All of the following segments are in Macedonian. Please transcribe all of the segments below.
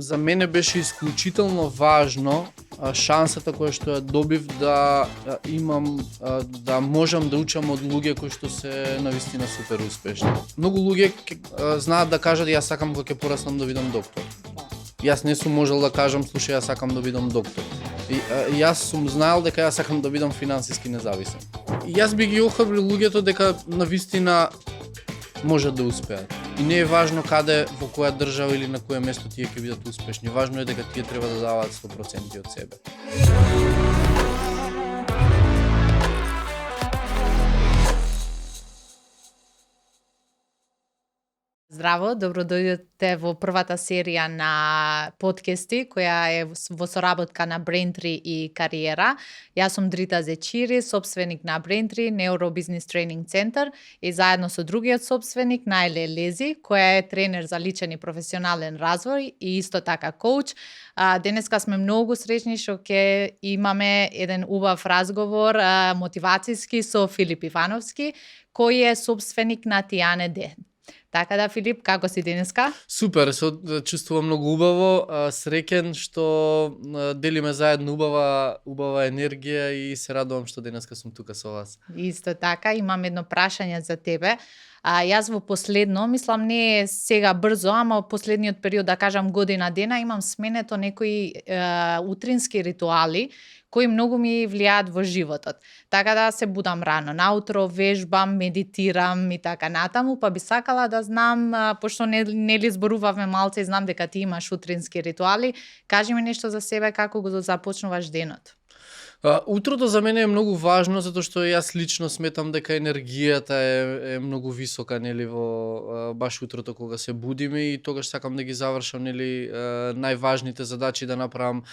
За мене беше исклучително важно шансата која што ја добив да имам да можам да учам од луѓе кои што се навистина супер успешни. Многу луѓе знаат да кажат јас сакам кога ќе пораснам да бидам доктор. Јас не сум можел да кажам слушај јас сакам да бидам доктор. Јас сум знаел дека јас сакам да бидам финансиски независен. И јас би ги охрабрил луѓето дека навистина можат да успеат. И не е важно каде, во која држава или на кое место тие ќе бидат успешни. Важно е дека тие треба да даваат 100% од себе. Здраво, добро дојдете во првата серија на подкасти, која е во соработка на Braintree и Кариера. Јас сум Дрита Зечири, собственик на Braintree, Neurobusiness Training Center и заедно со другиот собственик, Најле Лези, која е тренер за личен и професионален развој и исто така коуч. Денеска сме многу среќни што ќе имаме еден убав разговор мотивацијски со Филип Ивановски, кој е собственик на Тиане Ден. Така да, Филип, како си денеска? Супер, се чувствувам многу убаво, среќен што делиме заедно убава енергија и се радувам што денеска сум тука со вас. Исто така, имам едно прашање за тебе. Јас во последно, мислам не е сега брзо, ама во последниот период, да кажам година дена, имам сменето некои утрински ритуали кои многу ми влијаат во животот. Така да се будам рано наутро, вежбам, медитирам и така натаму, па би сакала да знам, пошто нели зборувавме малце и знам дека ти имаш утрински ритуали, кажи ми нешто за себе, како го започнуваш денот. Утрото за мене е многу важно затоа што јас лично сметам дека енергијата е многу висока нели во баш утрото кога се будиме и тогаш сакам да ги завршам нели најважните задачи да направам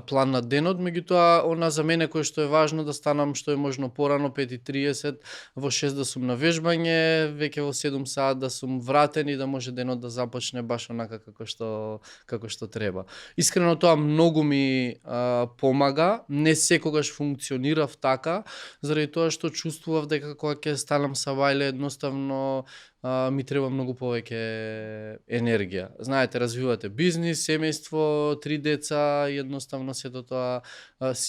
план на денот, меѓутоа она за мене кое што е важно да станам што е можно порано 5:30, во 6 да сум на вежбање, веќе во 7 саат да сум вратен и да може денот да започне баш онака како што треба. Искрено тоа многу ми помага, не секогаш функционирав така, заради тоа што чувствував дека кога ќе станам са бајле едноставно ми треба многу повеќе енергија. Знаете, развивате бизнис, семејство, 3 деца и едноставно сето тоа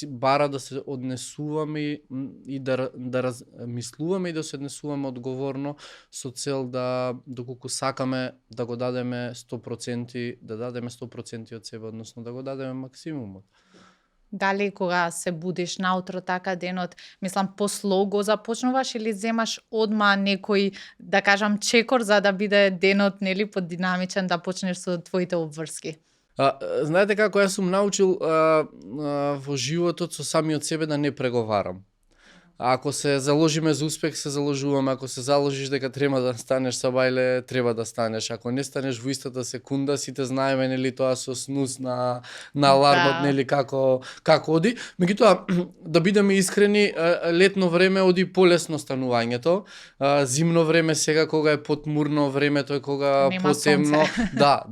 бара да се однесуваме и да мислуваме и да се однесуваме одговорно со цел да доколку сакаме да го дадеме 100%, да дадеме 100% од себе, односно да го дадеме максимумот. Дали кога се будиш наутро така денот, мислам посло го започнуваш или земаш одма некој, да кажам, чекор за да биде денот нели поддинамичен да почнеш со твоите обврски? Знаете како јас сум научил во животот со самиот себе да не преговарам. Ако се заложиме за успех, се заложуваме. Ако се заложиш дека треба да станеш са бајле, треба да станеш. Ако не станеш во истата секунда, сите знаеме нели тоа со снус на алармот нели како оди. Меѓутоа да бидеме искрени, летно време оди полесно станувањето. Зимно време сега кога е потмурно времето е кога потемно. Да.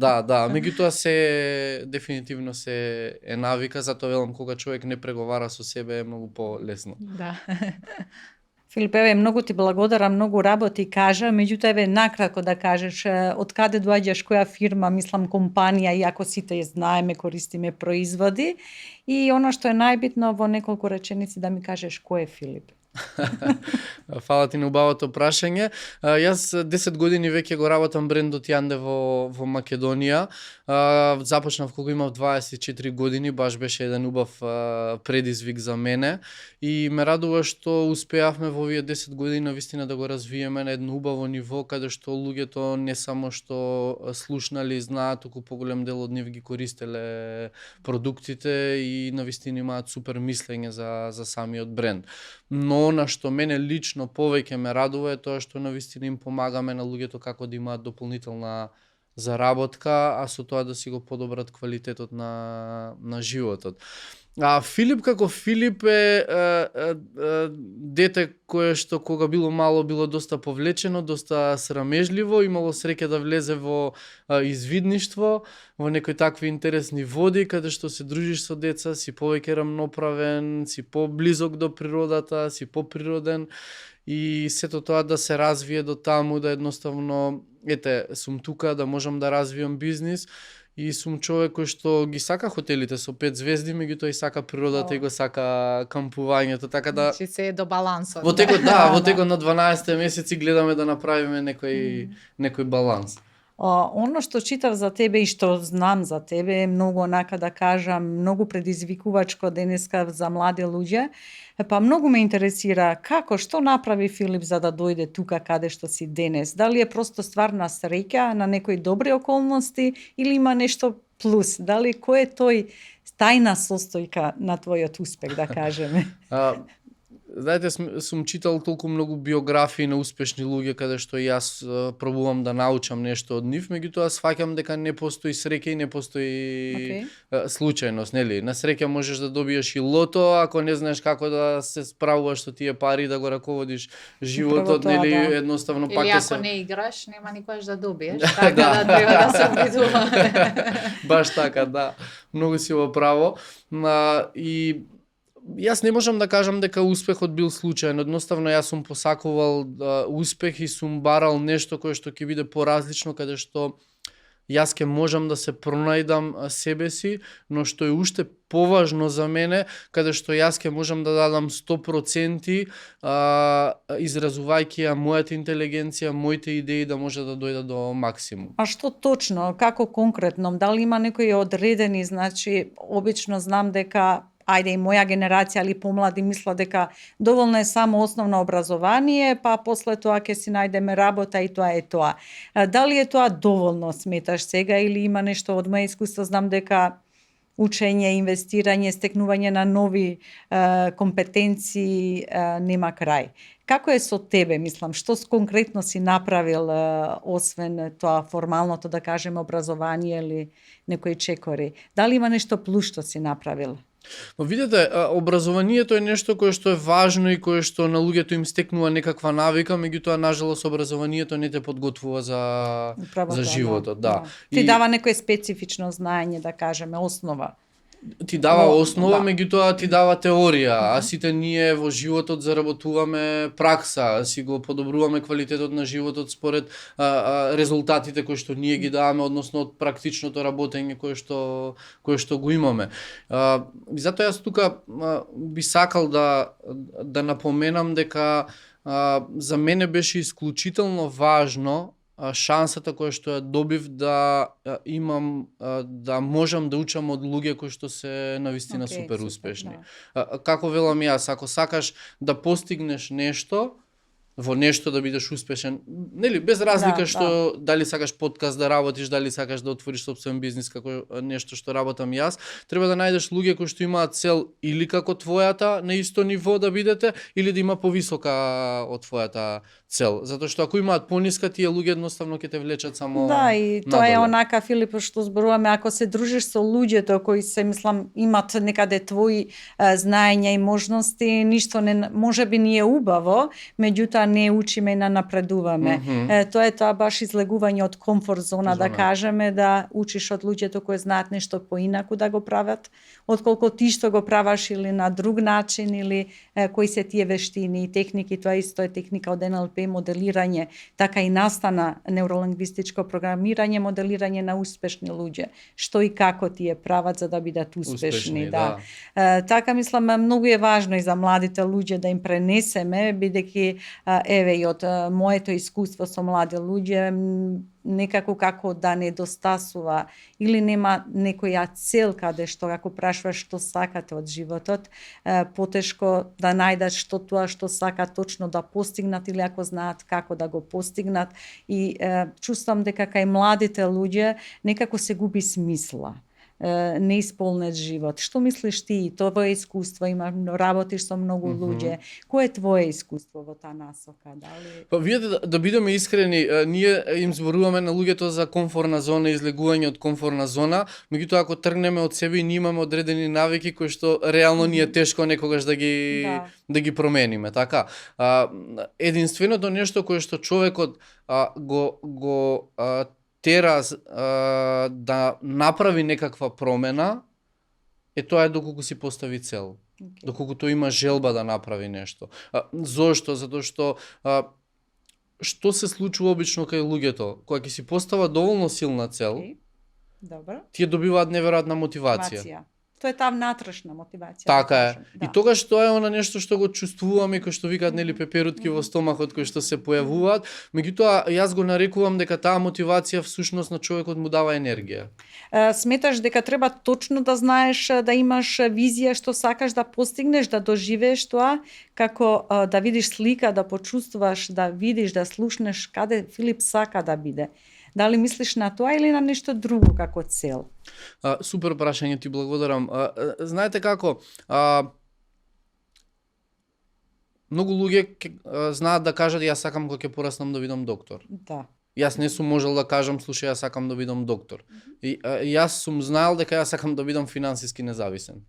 Меѓутоа се дефинитивно се е навика, затоа велам кога човек не преговара со себе е многу полесно. Да. Филип, еве, многу ти благодарам, многу работи кажа, меѓутоа еве накратко да кажеш од каде доаѓаш, која фирма, мислам компанија, иако сите ја знаеме, користиме производи, и она што е најбитно во неколку реченици да ми кажеш кој е Филип. Фала ти на убавото прашање. Јас 10 години веќе го работам брендот Јанде во Македонија. Започнав кога имав 24 години, баш беше еден убав предизвик за мене и ме радува што успеавме во овие 10 години навистина да го развиеме на едно убаво ниво каде што луѓето не само што слушнали и знаат, туку поголем дел од нив ги користеле продуктите и навистина имаат супер мислење за самиот бренд. Но она што мене лично повеќе ме радува е тоа што навистина им помагаме на луѓето како да имаат дополнителна заработка, а со тоа да си го подобрат квалитетот на животот. Филип како Филип е дете кое што кога било мало било доста повлечено, доста срамежливо, имало среќа да влезе во извидништво, во некои такви интересни води, каде што се дружиш со деца, си повеќе рамноправен, си поблизок до природата, си поприроден и сето тоа да се развие до таму да едноставно, ете, сум тука да можам да развијам бизнис и сум човек кој што ги сака хотелите со 5 звезди, меѓутоа и сака природата и го сака кампувањето, така да Значи се е до балансот. во текот во текот на 12 месеци гледаме да направиме некој баланс. Оно што читав за тебе и што знам за тебе е многу, онака да кажам, многу предизвикувачко денеска за млади луѓе. Па многу ме интересира што направи Филип за да дојде тука каде што си денес? Дали е просто ствар на среќа, на некои добри околности или има нешто плюс? Дали кој е тој тајна состојка на твојот успех, да кажеме? Знаете, сум читал толку многу биографии на успешни луѓе каде што и јас пробувам да научам нешто од нив, меѓутоа сваќам дека не постои среќа и не постои случајност, нели? На среќа можеш да добиеш и лото, ако не знаеш како да се справуваш со тие пари, да го раководиш животот, тоа, нели? да. Едноставно Или пак ако не играш, нема никогаш да добиеш, така да треба да се обидуваме. Баш така, да. Многу си во право. И јас не можам да кажам дека успехот бил случаен. Едноставно јас сум посакувал успех и сум барал нешто кое што ќе биде поразлично, каде што јас ќе можам да се пронајдам себе си, но што е уште поважно за мене, каде што јас ќе можам да дадам 100% изразувајќи ја мојата интелигенција, моите идеи да може да дојдат до максимум. А што точно, како конкретно? Дали има некои одредени, значи, обично знам дека ајде и моја генерација или помлади мисла дека доволно е само основно образование, па после тоа ќе си најдеме работа и тоа е тоа. Дали е тоа доволно, сметаш сега, или има нешто од моја искуство, знам дека учење, инвестирање, стекнување на нови компетенции нема крај. Како е со тебе, мислам, што конкретно си направил, освен тоа формалното, да кажеме, образование или некои чекори? Дали има нешто плюс што си направил? Но видете, образованието е нешто кое што е важно и кое што на луѓето им стекнува некаква навика, меѓутоа нажалост образованието не те подготвува за животот, да. Ти дава некое специфично знаење, да кажеме, основа. Ти дава основа, да. меѓутоа ти дава теорија, а сите ние во животот заработуваме пракса, си го подобруваме квалитетот на животот според резултатите кои што ние ги даваме, односно од практичното работење кое што го имаме. Затоа јас тука би сакал да напоменам дека за мене беше исклучително важно шансата која што ја добив да имам, да можам да учам од луѓе кои што се навистина супер успешни. Како велам јас, ако сакаш да постигнеш нешто, во нешто да бидеш успешен, нели, без разлика што дали сакаш подкаст да работиш, дали сакаш да отвориш собствен бизнис како нешто што работам јас, треба да најдеш луѓе кои што имаат цел или како твојата на исто ниво да бидете, или да има повисока од твојата цел. Затоа што ако имаат пониска, тие луѓе едноставно ќе те влечат само Да, и тоа надоле. е онака, Филип, што зборуваме, ако се дружиш со луѓето кои се, мислам, имат некаде твои знаења и можности, ништо не можеби не е убаво, меѓутоа не учиме и не напредуваме. Тоа е тоа баш излегување од комфорт зона, да кажеме, да учиш од луѓето кои знаат нешто поинаку да го прават, отколку ти што го праваш или на друг начин, или кои се тие вештини и техники. Тоа исто е техника од НЛП, моделирање, така и настана невролингвистичко програмирање, моделирање на успешни луѓе. Што и како тие прават за да бидат успешни, да. Така мислам, многу е важно и за младите луѓе да им пренесеме, бидејќи еве и од моето искуство со млади луѓе, некако како да недостасува или нема некоја цел каде што, ако прашуваш што сакате од животот, потешко да најдат што тоа што сакат точно да постигнат или ако знаат како да го постигнат. И чувствам дека кај младите луѓе некако се губи смисла, неисполнет живот. Што мислиш ти? Твое искуство, работиш со многу луѓе. Кој е твое искуство во таа насока? Дали... Па видете, да бидеме искрени, ние им зборуваме на луѓето за комфорна зона, излегување од комфорна зона, меѓутоа ако тргнеме од себе и ние имаме одредени навики кои што реално ни е тешко некогаш да ги промениме, така. Единственото нешто кое што човекот го тера да направи некаква промена е тоа доколку си постави цел. Доколку тој има желба да направи нешто. Зошто? Затоа што се случува обично кај луѓето? Кога ќе си постава доволно силна цел, Добро. тие добиваат неверојатна мотивација. Мотивација. Тоа е таа внатрешна мотивација. Така да е. кажам. И тогаш тоа е она нешто што го чувствуваме, кој што викаат нели пеперутки во стомахот кои што се појавуваат, меѓутоа јас го нарекувам дека таа мотивација всушност на човекот му дава енергија. Сметаш дека треба точно да знаеш, да имаш визија што сакаш да постигнеш, да доживееш тоа, како да видиш слика, да почувствуваш, да видиш, да слушнеш каде Филип сака да биде. Дали мислиш на тоа или на нешто друго како цел? Супер прашање, ти благодарам. Знаете како, многу луѓе знаат да кажат јас сакам кога ќе пораснам да бидам доктор. Да. Јас не сум можел да кажам, слушај, јас сакам да бидам доктор. И јас сум знаел дека јас сакам да бидам финансиски независен.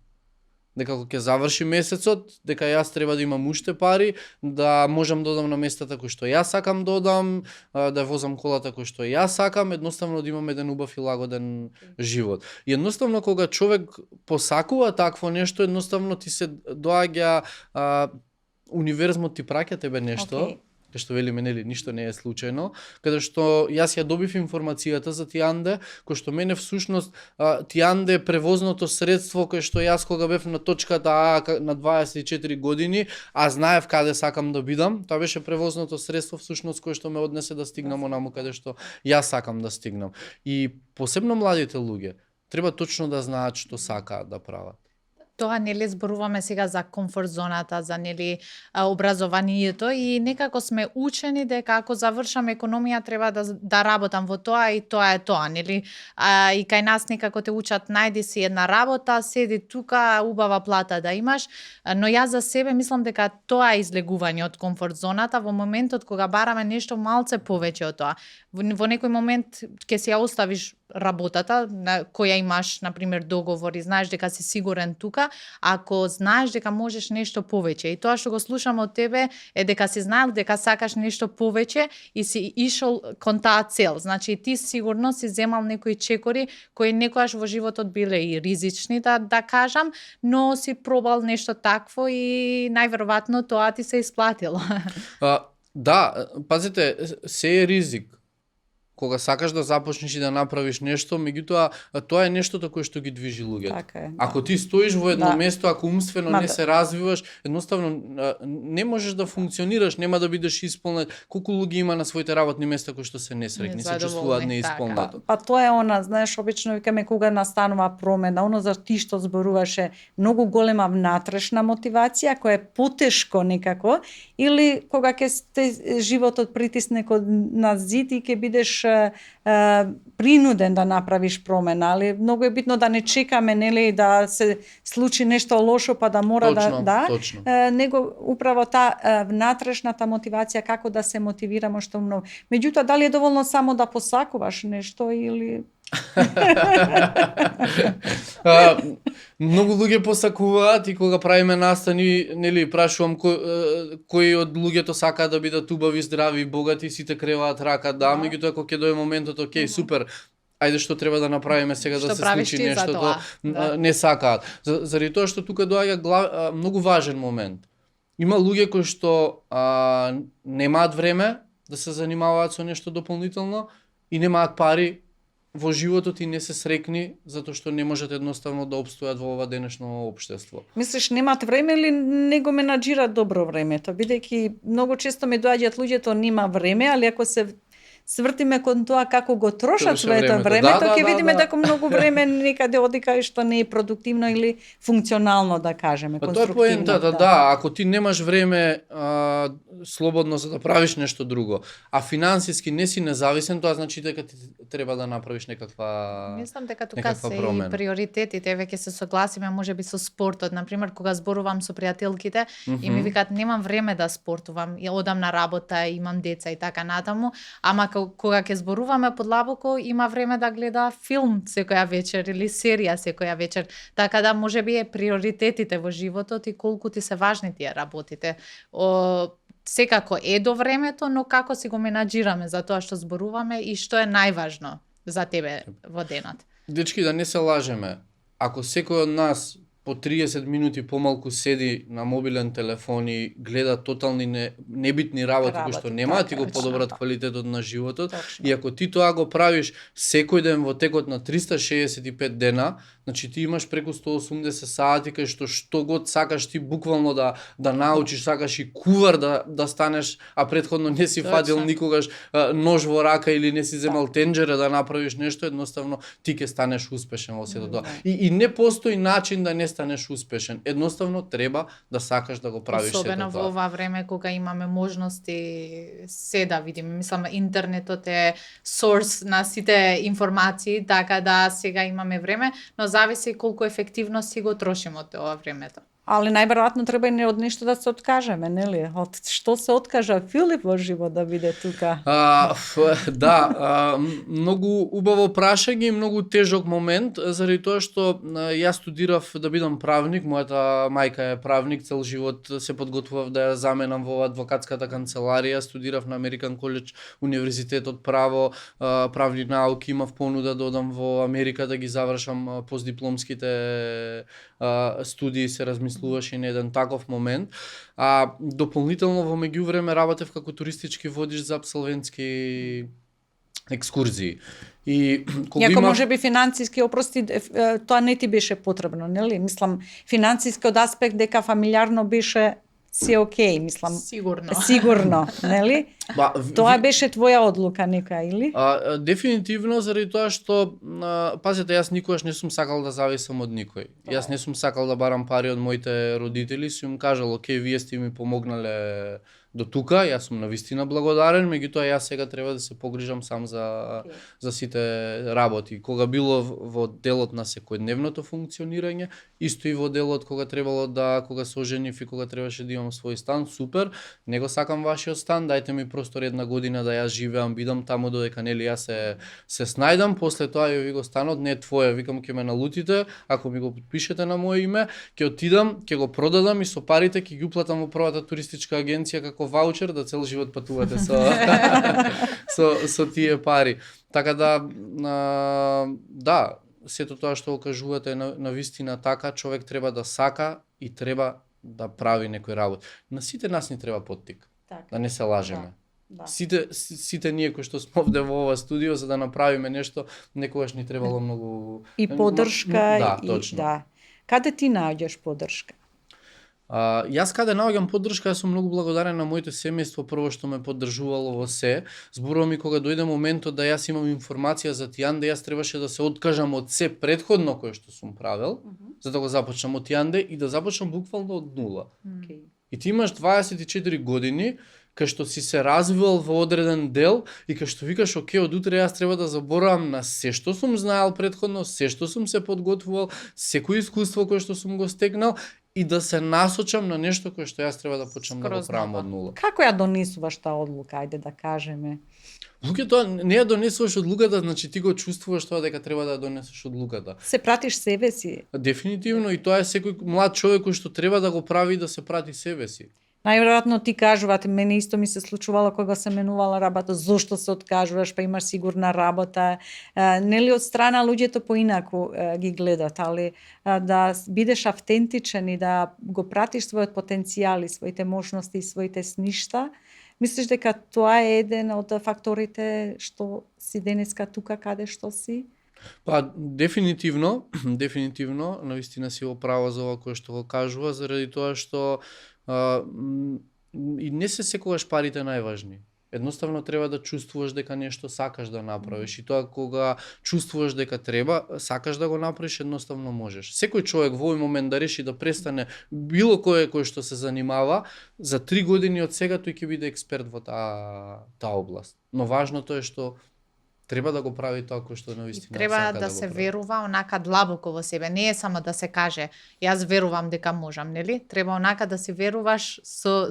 Дека кога ќе заврши месецот, дека јас треба да имам уште пари, да можам да одам на местата кои што јас сакам да одам, да возам колата кој што јас сакам, едноставно да имам еден убав и лагоден живот. И едноставно кога човек посакува такво нешто, едноставно ти се доаѓа универзмот ти праќа тебе нешто. Океј. Кај што велиме, нели, ништо не е случајно, каде што јас ја добив информацијата за Тианде, кој што мене всушност Тианде е превозното средство кој што јас кога бев на точката А на 24 години, а знаев каде сакам да бидам, тоа беше превозното средство всушност кој што ме однесе да стигнам онаму каде што јас сакам да стигнам. И посебно младите луѓе треба точно да знаат што сакаат да прават. Тоа нели зборуваме сега за комфорт зоната, за нели образованието и некако сме учени дека ако завршам економија треба да работам во тоа и тоа е тоа, нели? И кај нас некако те учат најди си една работа, седи тука, убава плата да имаш, но јас за себе мислам дека тоа е излегување од комфорт зоната во моментот кога бараме нешто малце повеќе од тоа. Во некој момент ќе си ја оставиш работата на која имаш, на пример, договор и знаеш дека си сигурен тука, ако знаеш дека можеш нешто повеќе. И тоа што го слушам од тебе е дека си знаел дека сакаш нешто повеќе и си ишол кон таа цел. Значи ти сигурно си земал некои чекори кои некојаш во животот биле и ризични, да кажам, но си пробал нешто такво и најверојатно тоа ти се исплатило. Да, пазите, се е ризик. Кога сакаш да започнеш и да направиш нешто, меѓутоа тоа е нештото кое што ги движи луѓето. Така е. Ако ти стоиш во едно Да. место, ако умствено Ма не да. се развиваш, едноставно не можеш да функционираш, нема да бидеш исполнет. Колку луѓе има на своите работни места кои што се несреќни, се Незадоволни, чувствуваат неисполнето. Па тоа е она, знаеш, обично викаме кога настанува промена, оно за ти што зборуваше, многу голема внатрешна мотивација која е потешко некако, или кога ќе животот притисне на зид и ќе бидеш принуден да направиш промена, али многу е битно да не чекаме, нели, да се случи нешто лошо па да мора Точно. него управо таа внатрешната мотивација како да се мотивираме што многу. Меѓутоа дали е доволно само да посакуваш нешто или Многу луѓе посакуваат и кога правиме настани, нели, прашувам кои од луѓето сакаат да бидат убави, здрави, богати, сите креваат рака, да, меѓутоа кога ќе дое моментот, окей, супер, ајде што треба да направиме сега да Што се правиш случи ти за нештото, тоа? Да. не сакаат. Заради тоа што тука доаѓа многу важен момент. Има луѓе кои што немаат време да се занимаваат со нешто дополнително и немаат пари во животот и не се срекни затоа што не можат едноставно да опстојат во ова денешно општество. мислиш немаат време или не го менаџираат добро времето, бидејќи многу често ми доаѓаат луѓето нема време, али ако се свртиме кон тоа како го трошат Троше своето времето. време, Да, ќе видиме да. дека многу време некаде оди кај што не е продуктивно или функционално, да кажеме, Па тоа е конструктивно. поентата, да, ако ти немаш време слободно за да правиш нешто друго, а финансиски не си независен, тоа значи дека ти треба да направиш некаква Мислам дека тука некаква се промена. и приоритетите, веќе се согласиме можеби со спортот. Например, кога зборувам со пријателките и ми викаат немам време да спортувам, ја одам на работа, имам деца и така натаму, ама кога ќе зборуваме подлабоко, има време да гледа филм секоја вечер или серија секоја вечер. Така да можеби е приоритетите во животот и колку ти се важни тие работите. Секако е до времето, но како си го менаџираме за тоа што зборуваме и што е најважно за тебе во денот. Дечки, да не се лажеме. Ако секој од нас по 30 минути помалку седи на мобилен телефон и гледа тотални небитни работи кои што Работи, нема да ти така го е, подобрат точно. квалитетот на животот. Точно. И ако ти тоа го правиш секој ден во текот на 365 дена, значи ти имаш преку 180 сати кај што год сакаш ти буквално да научиш, сакаш и кувар да станеш, а претходно не си Точно. фатил никогаш нож во рака или не си земал тенџера да направиш нешто, едноставно ти ќе станеш успешен во сето тоа. И не постои начин да не станеш успешен. Едноставно треба да сакаш да го правиш Особено сето во тоа. ова време кога имаме можности се да видиме. Мислам, интернетот е source на сите информации, така да сега имаме време, но зависи колку ефективно си го трошиме од ова времето. Ali najverovatno treba i od nešto da se otkažeme, ne li? Od što se otkaža Filip во живот да биде тука? Многу убаво прашање и многу тежок момент, заради тоа што јас студирав да бидам правник, мојата мајка е правник, цел живот се подготвував да ја заменам во адвокатската канцеларија, студирав на Американ коледж, универзитетот право, правни науки, имав понуда да одам во Америка да ги завршам постдипломските студии, се размислуваше на еден таков момент. Дополнително во меѓувреме работев како туристички водич за апсолвентски екскурзии. И кога Иако имав... може би финансиски, опрости, тоа не ти беше потребно, нели? Мислам, финансиски од аспект дека фамилиарно беше си окей, мислам. Сигурно. Сигурно, нели? Тоа беше твоја одлука нека или? Дефинитивно заради тоа што пазете, јас никогаш не сум сакал да зависам од никој. Јас не сум сакал да барам пари од моите родители, сум кажал, окей, вие сте ми помогнале до тука, јас сум навистина благодарен, меѓутоа јас сега треба да се погрижам сам за сите работи. Кога било во делот на секојдневното функционирање, исто и во делот кога требало кога се оженив и кога требаше да имам свој стан, супер, не го сакам вашиот стан, дајте ми простор една година да јас живеам, бидам таму додека нели јас се снајдам, после тоа ја ви го станот не е твоја, викам ќе ме налутите, ако ми го подпишете на моје име, ќе отидам, ќе го продадам и со парите ќе ги уплатам во првата туристичка агенција како ваучер да цел живот патувате со тие пари. Така да, сето тоа што го кажувате е на вистина така, човек треба да сака и треба да прави некој работ. На сите нас ни треба поттик. Така. Да не се лажеме. Да. Сите ние кои што сме овде во ова студио за да направиме нешто, некогаш ни требало многу И поддршка да, и точно. да. Каде ти наоѓаш поддршка? Јас каде наоѓам поддршка, јас сум многу благодарен на моето семејство, прво што ме поддржувало во се. Зборувам и кога дојде моментот да јас имам информација за Тијанде, јас требаше да се откажам од се претходно кое што сум правел, за да го започнам од Тијанде и да започнам буквално од нула. Okay. И ти имаш 24 години, кај што си се развивал во одреден дел и кај што викаш, окей, од утре јас треба да заборавам на се што сум знаел претходно, се што сум се подготвувал, секој искуство кое што сум го стекнал и да се насочам на нешто кое што јас треба да почнам да го правам од нула. Како ја донесуваш таа одлука, ајде да кажеме? Луѓе, тоа не ја донесуваш одлуката, значи ти го чувствуваш тоа дека треба да ја донесеш одлуката. Се пратиш себе си. Дефинитивно и тоа е секој млад човек кој што треба да го прави и да се прати себе си. Најверојатно ти кажувате, мене исто ми се случувало кога се менувала работа, зошто се откажуваш, па имаш сигурна работа. Нели од страна луѓето поинаку ги гледат, али да бидеш автентичен и да го пратиш својот потенцијал и своите можности и своите сништа, мислиш дека тоа е еден од факторите што си денеска тука каде што си? Дефинитивно, навистина си во право за ова кое што го кажува, заради тоа што и не се секогаш парите најважни. Едноставно треба да чувствуваш дека нешто сакаш да направиш и тоа кога чувствуваш дека треба, сакаш да го направиш, едноставно можеш. Секој човек во овој момент да реши да престане било кој што се занимава, за 3 години од сега тој ќе биде експерт во таа област. Но важното е што треба да го прави тоа кој што навистина треба сака да го се прави. верува онака длабоко во себе, не е само да се каже јас верувам дека можам, нели? Треба онака да се веруваш со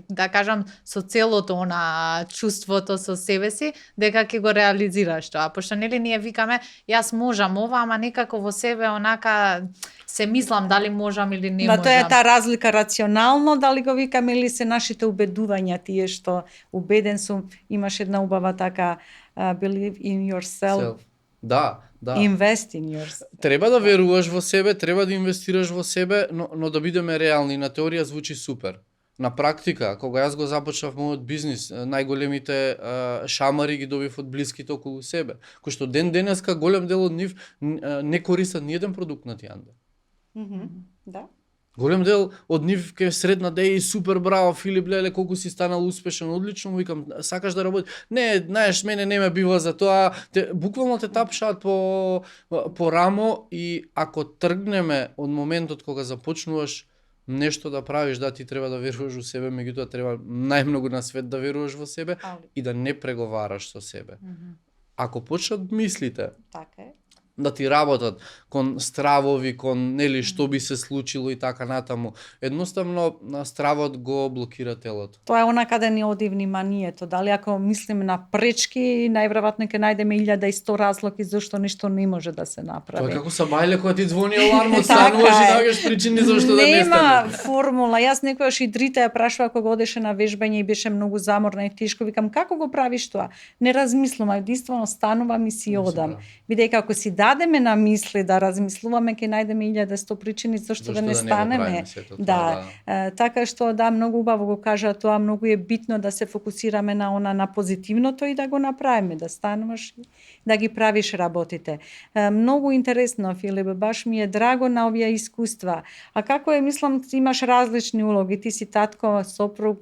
да кажам со целото она чувството со себе си дека ќе го реализираш тоа. Пошто нели ние викаме јас можам ова, ама некако во себе онака се мислам дали можам или не можам. Тоа е таа разлика рационално, дали го викаме или се нашите убедувања тие што убеден сум, имаш една убава така believe in yourself. Да, Да. Invest in yourself. Треба да веруваш во себе, треба да инвестираш во себе, но да бидеме реални. На теорија звучи супер. На практика, кога јас го започнав мојот бизнис, најголемите шамари ги добив од блиските околу себе, кои што ден денеска голем дел од нив не користат ни еден продукт на Тијанде. Да. Голем дел од нив ке средна деј супер браво Филип леле колку си станал успешен, одлично, му викам сакаш да работиш. Не, знаеш, мене не ме бива за тоа. Буквално те тапшаат по рамо и ако тргнеме од моментот кога започнуваш нешто да правиш, да, ти треба да веруваш во себе, меѓутоа треба најмногу на свет да веруваш во себе и да не преговараш со себе. Ако почнат мислите Така е. да ти работат кон стравови, кон нели што би се случило и така натаму, едноставно стравот го блокира телото. Тоа е она каде ни оди вниманието. Дали ако мислиме на пречки, најверојатно ќе најдеме 1100 разлоги зашто нешто не може да се направи. Тоа е како са бајле кога ти звони алармот, стануваш и наоѓаш причини зашто да не станеш. Нема формула. Јас некогаш и Дрита ја прашува кога одеше на вежбање и беше многу заморна и тешко, викам како го правиш тоа? Не размислувам, единствено станувам и си одам. Бидејќи ако си дадеме на мисли да размислуваме, ќе најдеме 1100 причини зашто да не станеме. Да. Така што да, многу убаво го кажа тоа, многу е битно да се фокусираме на позитивното и да го направиме, да стануваш и да ги правиш работите. Многу интересно, Филип, баш ми е драго на овие искуства. А како е, мислам, ти имаш различни улоги, ти си татко, сопруг,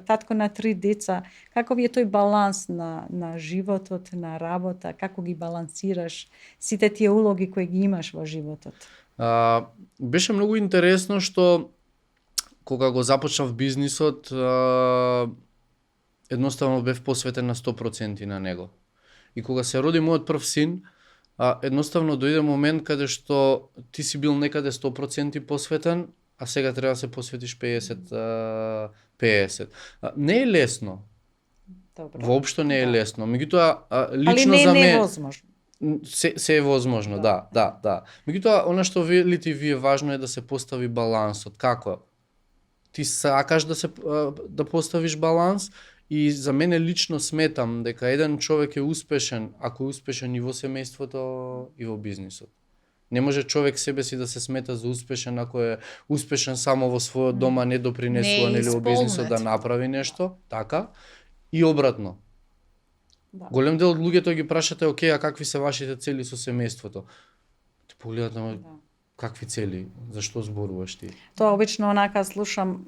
татко на 3 деца. Како ви е тој баланс на животот, на работа, како ги балансираш сите тие улоги кои ги имаш во животот? Беше многу интересно што кога го започнав бизнисот, едноставно бев посветен на 100% на него. И кога се роди мојот прв син, едноставно дојде момент каде што ти си бил некаде 100% посветен, а сега треба да се посветиш 50-50. Не е лесно. Добро. Воопшто не е лесно. Меѓутоа, лично али не за е мене невозможно. се е возможно, да. Меѓутоа, она што велите вие важно е да се постави балансот. Како? Ти сакаш да поставиш баланс и за мене лично сметам дека еден човек е успешен ако е успешен и во семејството и во бизнисот. Не може човек себе си да се смета за успешен ако е успешен само во својот дома, не допринесува нели во бизнисот да направи нешто, така? И обратно. Да. Голем дел од луѓето ги прашате, окей, а какви се вашите цели со семејството? Ти погледат на какви цели, зашто зборуваш ти? Тоа обично онака слушам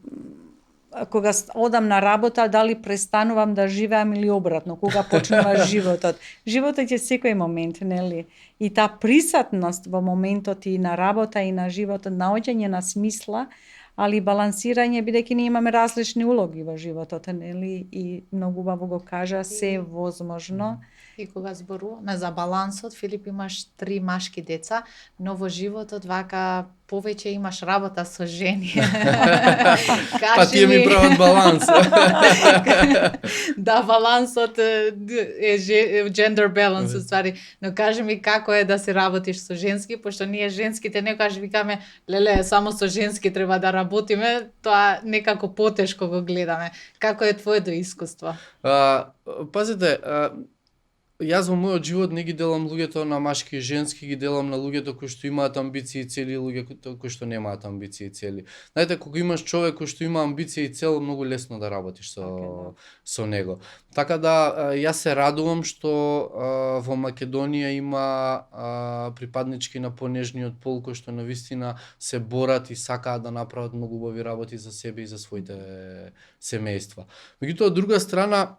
кога одам на работа, дали престанувам да живеам или обратно, кога почнува животот. Животот е секој момент, нели? И таа присутност во моментот и на работа и на животот, наоѓање на смисла, али балансирање, бидејќи ние имаме различни улоги во животот, нели? И многу убаво го кажа, се е возможно. И кога зборуваме за балансот, Филип, имаш 3 машки деца, но во животот вака повеќе имаш работа со жени. Па тие ми прават баланс. Да, балансот е gender balance, уствари. Но кажи ми како е да се работиш со женски, пошто ние женските некогаш викаме, леле, само со женски треба да работиме, тоа некако потешко го гледаме. Како е твоето искуство? Пазите, јас во мојот живот не ги делам луѓето на машки и женски, ги делам на луѓето кои што имаат амбиции и цели и луѓето кои што немаат амбиции и цели. Знаете, кога имаш човек кој што има амбиција и цел, многу лесно да работиш со него. Така да, јас се радувам што во Македонија има припаднички на понежниот пол кои што навистина се борат и сакаат да направат многу убави работи за себе и за своите семејства. Меѓутоа, од друга страна,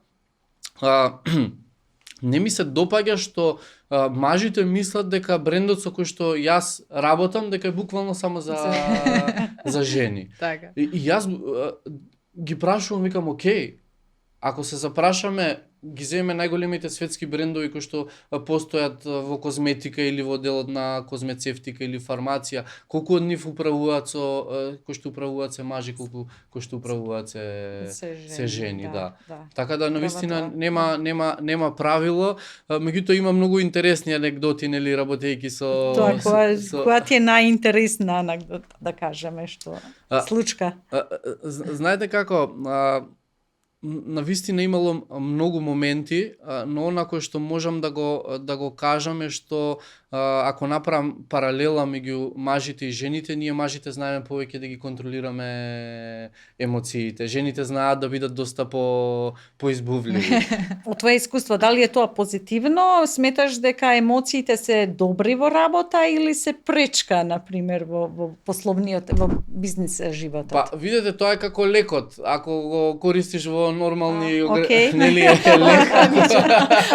не ми се допаѓа што мажите мислат дека брендот со кој што јас работам дека е буквално само за жени. Така. И јас ги прашувам, викам, окей, ако се запрашаме, ги земеме најголемите светски брендови кои што постојат во козметика или во делот на козмецевтика или фармација, колку од нив управуваат кои што управуваат се мажи, колку кои што управуваат се жени, да. Така да навистина нема правило, меѓутоа има многу интересни анегдоти, нели, работејќи со тоа која ти е најинтересна анегдота, да кажеме, што случка. Знаете како, навистина имало многу моменти, но она кој што можам да го кажам е што ако направам паралела меѓу мажите и жените, ние мажите знаеме повеќе да ги контролираме емоциите. Жените знаат да бидат доста поизбувливи. Од твое искуство, дали е тоа позитивно? Сметаш дека емоциите се добри во работа или се пречка, например, во пословниот, во бизнис животот? Па, видете, тоа е како лекот. Ако го користиш во нормални... окей. Нели е лек.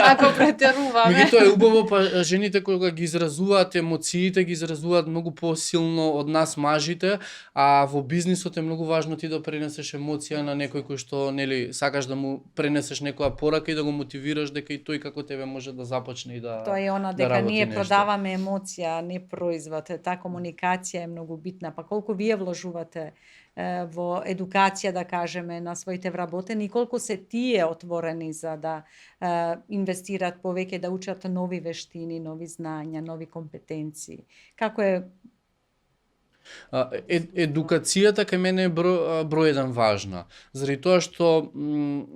Ако претеруваме. Меѓутоа е убаво, па жените кога ги изразуваат емоциите, ги изразуваат многу посилно од нас мажите, а во бизнисот е многу важно ти да пренесеш емоција на некој кој што, нели, сакаш да му пренесеш некоја порака и да го мотивираш дека и тој како тебе може да започне и да Тоа е она да дека работи ние нешто. продаваме емоција, не производ. Таа комуникација е многу битна. Па колку вие вложувате во едукација, да кажеме, на своите вработени, колку се тие отворени за да инвестираат повеќе, да учат нови вештини, нови знања, нови компетенции. Како е Едукацијата кај мене е број еден важна. Заради тоа што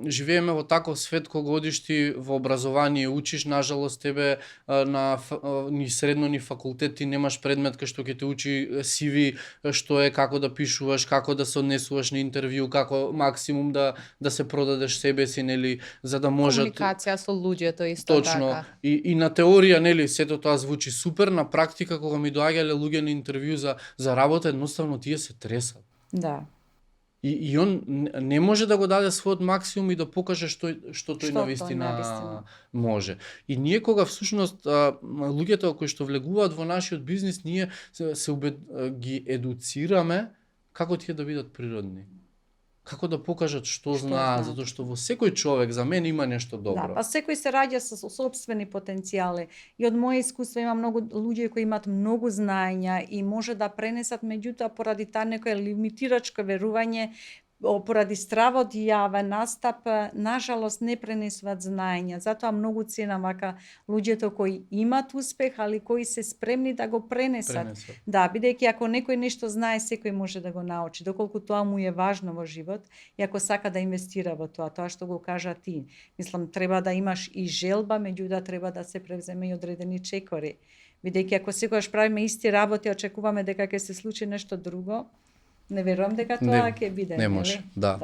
живееме во таков свет кога одиш ти во образование, учиш, нажалост тебе ни средно ни факултет ти немаш предмет кај што ќе те учи CV, што е како да пишуваш, како да се однесуваш на интервју, како максимум да се продадеш себе си, нели, за да можат Комуникација со луѓето исто точно. така. И на теорија, нели, сето тоа звучи супер, на практика кога ми доаѓале луѓе на интервју за работа, едноставно тие се тресат. да. И он не може да го даде својот максимум и да покаже што тој Што навистина тој навистина. може. И ние кога всушност луѓето кои што влегуваат во нашиот бизнис, ние ги едуцираме како тие да бидат природни. Како да покажат што знаат, затоа што во секој човек за мен има нешто добро. Да, па секој се раѓа со сопствени потенцијали. И од моје искуство има многу луѓе кои имаат многу знаења и може да пренесат, меѓутоа поради таа некоја лимитирачко верување, поради стравот јавен настап, нажалост не пренесуваат знаења. Затоа многу ценам вака луѓето кои имаат успех, али кои се спремни да го пренесат. Да, бидејќи ако некој нешто знае, секој може да го научи, доколку тоа му е важно во живот и ако сака да инвестира во тоа што го кажа ти. Мислам, треба да имаш и желба, меѓутоа треба да се превземе и одредени чекори. Бидејќи ако секогаш правиме исти работи, очекуваме дека ќе се случи нешто друго, не верувам дека тоа ќе биде. Не може, да.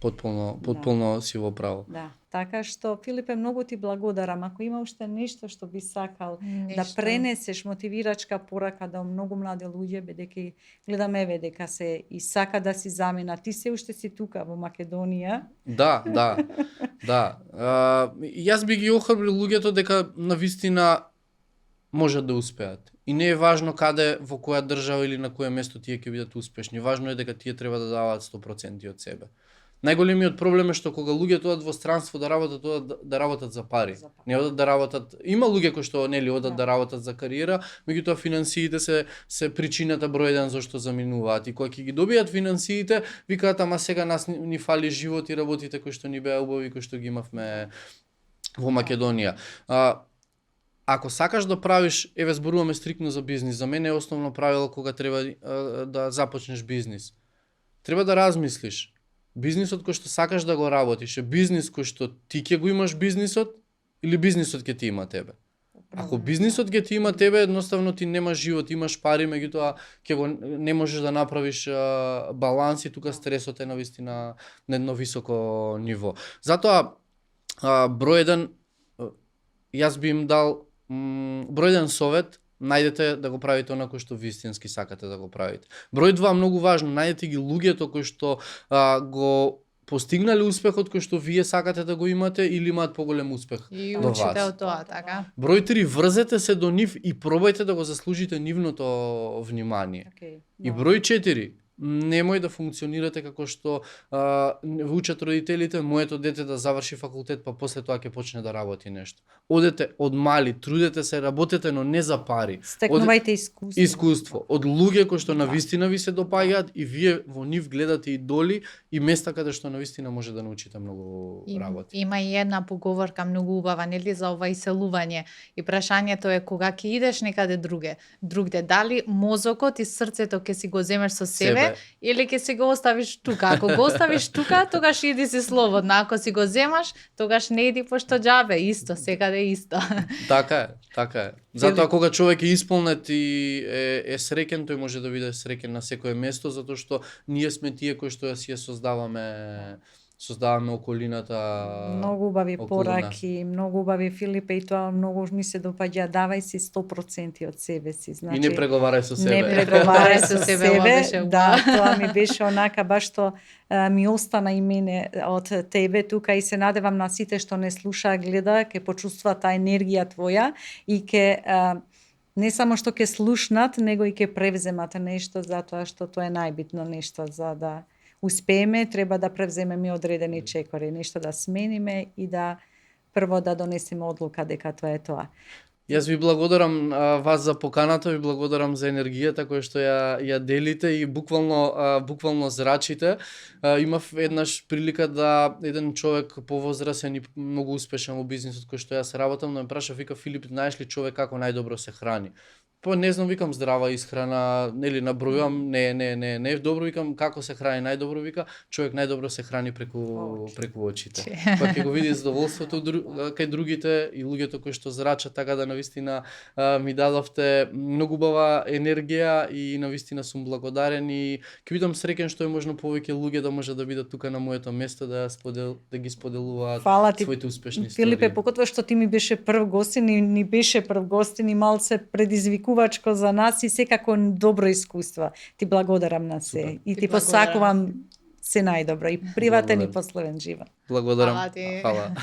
Потполно си во право. Да, така што, Филипе, многу ти благодарам. Ако има уште нешто што би сакал да пренесеш мотивирачка порака до многу млади луѓе, бидејќи гледаме дека се и сака да си замена. Ти се уште си тука во Македонија. Да. Јас би ги охрабрил луѓето дека навистина можат да успеат. И не е важно каде, во која држава или на кое место тие ќе бидат успешни. Важно е дека тие треба да даваат 100% од себе. Најголемиот проблем е што кога луѓето одат во странство да работат за пари. Не одат да работат. Има луѓе кои што нели одат да работат за кариера, меѓутоа финансиите се причината број еден зашто заминуваат. И кога ќе ги добијат финансиите, викаат ама сега нас ни фали живот и работите кои што ни беа убави, кои што ги имавме во Македонија. Ако сакаш да правиш, зборуваме стрикно за бизнис, за мене е основно правило кога треба да започнеш бизнис. Треба да размислиш. Бизнисот кој што сакаш да го работиш е бизнис кој што ти ќе го имаш бизнисот или бизнисот ќе ти има тебе? Ако бизнисот ќе ти има тебе, едноставно ти немаш живот, имаш пари, меѓутоа не можеш да направиш баланс и тука стресот е навистина на едно високо ниво. Затоа број еден, јас би им дал број еден совет, најдете да го правите онако што вистински сакате да го правите. Број 2, многу важно, најдете ги луѓето кои што го постигнале успехот кој што вие сакате да го имате или имаат поголем успех и до вас. учите од тоа, така? Број 3, врзете се до нив и пробајте да го заслужите нивното внимание. И број 4, немој да функционирате како што ве учат родителите, моето дете да заврши факултет, па после тоа ќе почне да работи нешто. Одете од мали, трудете се, работете, но не за пари. Стекнувајте искуство. Од луѓе кои што навистина ви се допаѓаат и вие во нив гледате идоли и места каде што навистина може да научите многу работи. Има и една поговорка многу убава, нели, за ова иселување. И прашањето е кога ќе идеш некаде другде, дали мозокот и срцето ќе си го земеш со себе или ќе си го оставиш тука. Ако го оставиш тука, тогаш иди си слободно. Ако си го земаш, тогаш не иди пошто џабе. Исто, секаде исто. Така е. Затоа кога човек е исполнет и е среќен, тој може да биде среќен на секое место, затоа што ние сме тие кои што ја си ја создаваме околината. Многу убави околу пораки, многу убави, Филипе, и тоа многу ми се допаѓа. Давај си 100% од себе си. Значи, И не преговарај со себе. Не преговарај со себе, себе. ова беше Да, тоа ми беше онака баш што ми остана и мене од тебе тука и се надевам на сите што не слуша, гледа, ќе почувствува таа енергија твоја и ќе не само што ќе слушнат, него и ќе превземат нешто, затоа што тоа е најбитно нешто за да успееме, треба да превземеме одредени чекори, нешто да смениме и да прво да донесеме одлука дека тоа е тоа. Јас ви благодарам вас за поканата, ви благодарам за енергијата која што ја делите и буквално зрачите. Имав еднаш прилика да еден човек повозрасен и многу успешен во бизнисот кој што јас работам, да ме праша, вика, Филип, знаеш ли човек како најдобро се храни? Не знам, викам, здрава исхрана, нели набројувам, не, добро, викам, како се храни најдобро, вика, човек најдобро се храни преку очите. Па ќе го види задоволството кај другите и луѓето кои што зрачат, така да навистина ми дадовте многу убава енергија и навистина сум благодарен и ќе бидам среќен што е можно повеќе луѓе да може да бидат тука на моето место да ги споделуваат своите успешни истории. Филипе, покотва што ти ми беше прв гостин и ни беше прв гостин и малце предизвикувачко за нас и секако добро искуство. Ти благодарам на се. Супер. И ти посакувам се најдобро и приватен и пословен живот. Благодарам. Фала ти. Фала.